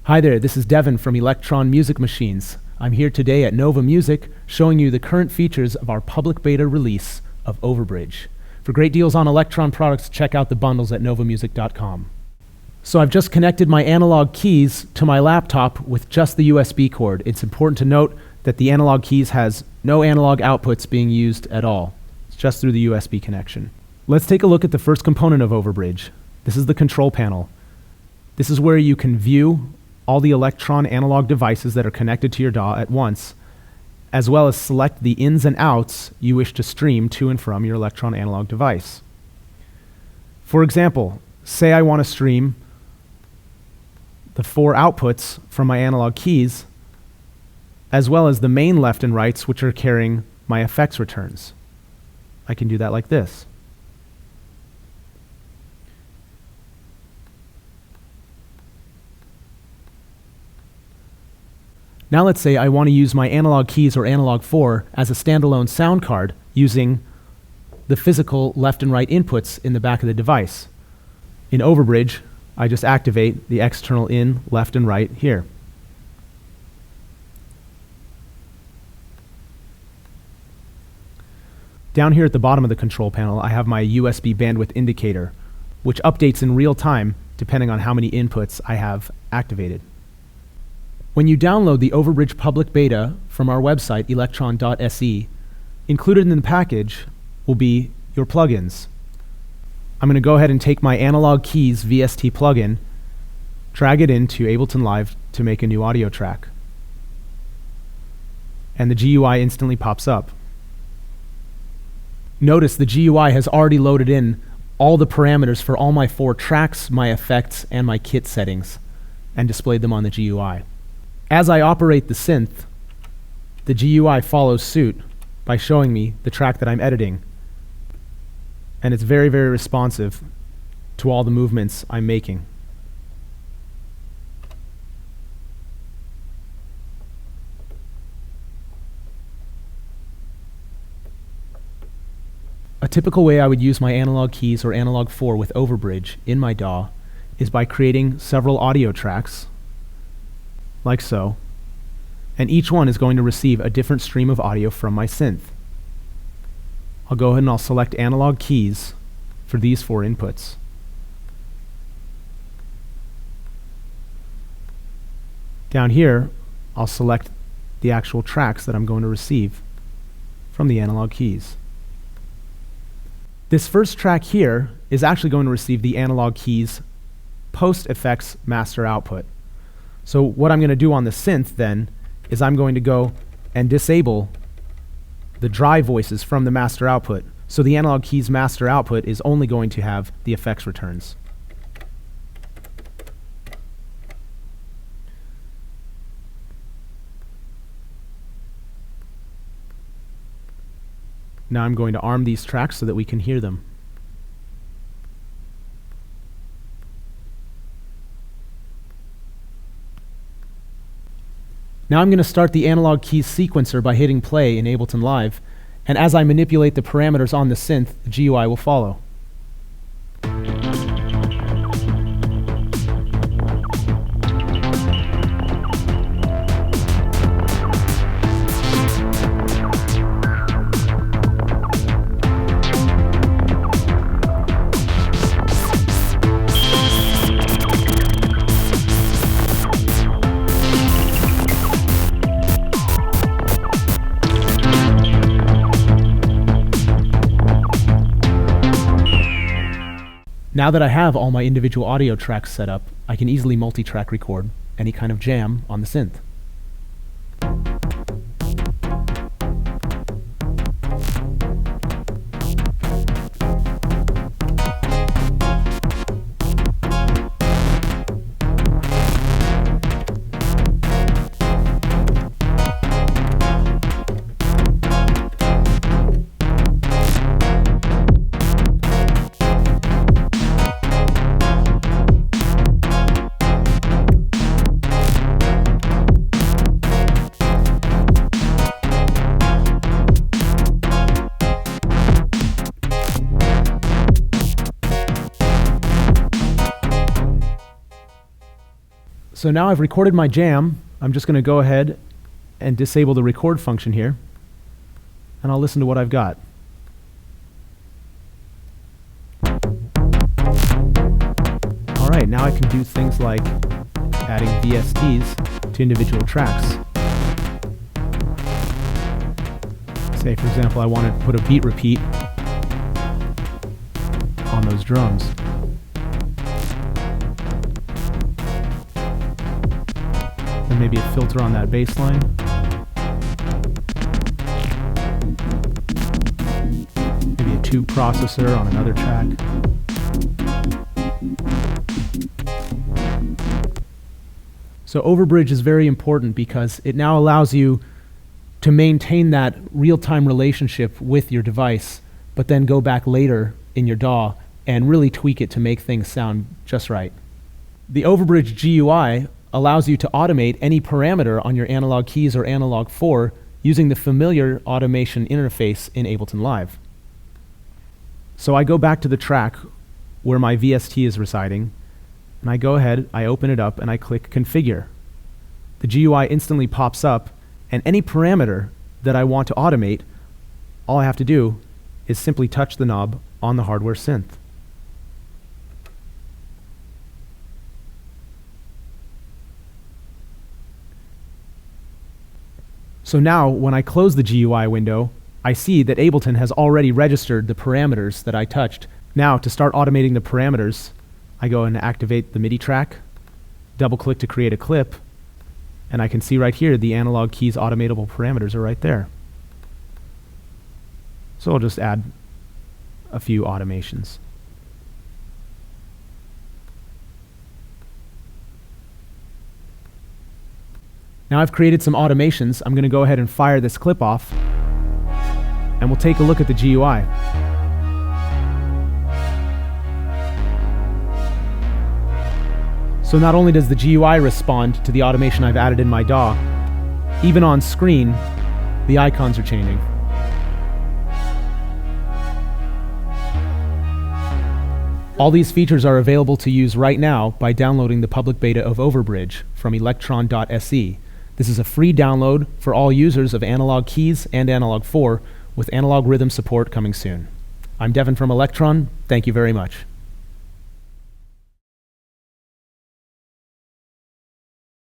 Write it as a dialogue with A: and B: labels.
A: Hi there, this is Devon from Elektron Music Machines. I'm here today at Nova Music showing you the current features of our public beta release of Overbridge. For great deals on Elektron products, check out the bundles at novamusic.com. So I've just connected my analog keys to my laptop with just the USB cord. It's important to note that the analog keys has no analog outputs being used at all. It's just through the USB connection. Let's take a look at the first component of Overbridge. This is the control panel. This is where you can view all the Elektron analog devices that are connected to your DAW at once, as well as select the ins and outs you wish to stream to and from your Elektron analog device. For example, say I want to stream the 4 outputs from my analog keys, as well as the main left and rights, which are carrying my effects returns. I can do that like this. Now let's say I want to use my analog keys or analog 4 as a standalone sound card using the physical left and right inputs in the back of the device. In Overbridge, I just activate the external in, left and right here. Down here at the bottom of the control panel, I have my USB bandwidth indicator, which updates in real time depending on how many inputs I have activated. When you download the Overbridge public beta from our website, elektron.se, included in the package will be your plugins. I'm going to go ahead and take my Analog Keys VST plugin, drag it into Ableton Live to make a new audio track. And the GUI instantly pops up. Notice the GUI has already loaded in all the parameters for all my 4 tracks, my effects, and my kit settings, and displayed them on the GUI. As I operate the synth, the GUI follows suit by showing me the track that I'm editing. And it's very, very responsive to all the movements I'm making. A typical way I would use my analog keys or analog 4 with Overbridge in my DAW is by creating several audio tracks, like so, and each one is going to receive a different stream of audio from my synth. I'll go ahead and I'll select analog keys for these 4 inputs. Down here, I'll select the actual tracks that I'm going to receive from the analog keys. This first track here is actually going to receive the analog keys post-effects master output. So what I'm going to do on the synth then is I'm going to go and disable the dry voices from the master output. So the analog keys master output is only going to have the effects returns. Now I'm going to arm these tracks so that we can hear them. Now I'm going to start the analog keys sequencer by hitting play in Ableton Live, and as I manipulate the parameters on the synth, the GUI will follow. Now that I have all my individual audio tracks set up, I can easily multi-track record any kind of jam on the synth. So now I've recorded my jam. I'm just going to go ahead and disable the record function here, and I'll listen to what I've got. All right, now I can do things like adding VSTs to individual tracks. Say, for example, I want to put a beat repeat on those drums. And maybe a filter on that bass line. Maybe a tube processor on another track. So Overbridge is very important because it now allows you to maintain that real-time relationship with your device, but then go back later in your DAW and really tweak it to make things sound just right. The Overbridge GUI allows you to automate any parameter on your analog keys or analog 4 using the familiar automation interface in Ableton Live. So I go back to the track where my VST is residing, and I go ahead, I open it up, and I click Configure. The GUI instantly pops up, and any parameter that I want to automate, all I have to do is simply touch the knob on the hardware synth. So now, when I close the GUI window, I see that Ableton has already registered the parameters that I touched. Now, to start automating the parameters, I go and activate the MIDI track, double-click to create a clip, and I can see right here the analog keys automatable parameters are right there. So I'll just add a few automations. Now I've created some automations. I'm going to go ahead and fire this clip off, and we'll take a look at the GUI. So not only does the GUI respond to the automation I've added in my DAW, even on screen, the icons are changing. All these features are available to use right now by downloading the public beta of Overbridge from elektron.se. This is a free download for all users of Analog Keys and Analog 4, with analog rhythm support coming soon. I'm Devon from Elektron. Thank you very much.